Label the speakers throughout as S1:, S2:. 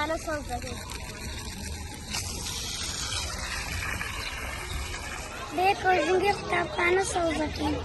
S1: قوتابخانە سەوز دەکەین. بێکۆ ژینگەی قوتابخانە سەوز دەکەین.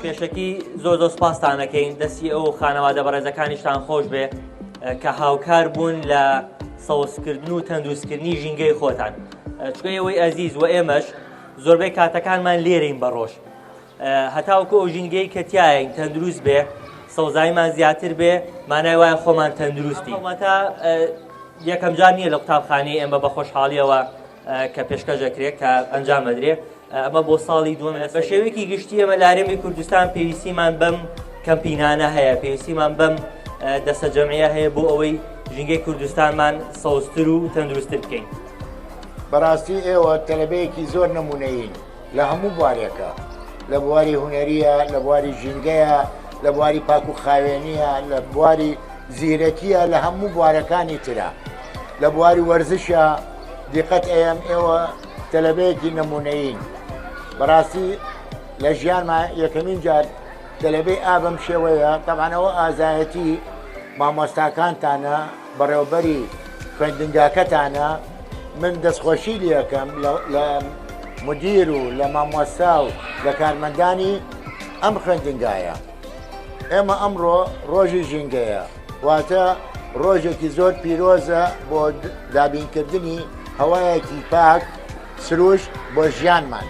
S2: پێشەکی زۆر سوپاستان دەکەین دەستی ئەو خانەوادە بەڕێزەکانیشتان خۆش بێ کە هاوکار بوون لە سەوزکردن و تەندروستکردنی ژینگەی خۆتان چکە ئێوەی ئەزیز و ئێمەش زۆربەی کاتەکانمان لێرەین بەڕۆژ هەتاوکو ئەو ژینگەی کە تایین تەندروست بێ سەوزاییمان زیاتر بێ مانای وایە خۆمان تەندروستی تا یەکەم جار نییە لە قوتابخانەی ئێمە بە خۆشحاڵیەوە کە پێشکەشەکرێت کە ئەنجام ئەدرێ ئەمە بۆ ساڵی دووەم بە شێوەیەکی گشتی ئەمە لە هەرێمی کوردستان پێویستیمان بەم کەمپینانە هەیە پێویستیمان بەم دەستە جەمعیە هەیە بۆ ئەوەی ژینگەی کوردستانمان سەوزتر و تەندروستتر بکەین.
S3: بەڕاستی ئێوە تەلەبەیەکی زۆر نمونەیین لە هەموو بوارێکە لە بواری هونەریە لە بواری ژینگەیە لە بواری پاک و خاوێنیە لە بواری زیرەکیە لە هەموو بوارەکانی ترە لە بواری وەرزشە دیقەت ئەم ئێوە تەلەبەیەکی نمونەیین بەڕاستی لە ژیانمان یەکەمین جار تەلەبەی ئابم شێوەیە تەبانەوە ئازایەتی مامۆستاکانتانە بەڕێوەبەری خوێندنگاکەتانە من دەستخۆشی لەکەم لە مدیر و لە مامۆستا و لە کارمەندانی ئەم خوێندنگایە ئێمە ئەمڕۆ ڕۆژی ژینگەیە واتە ڕۆژێکی زۆر پیرۆزە بۆ دابینکردنی هەوایەکی پاک سروش بۆ ژیانمان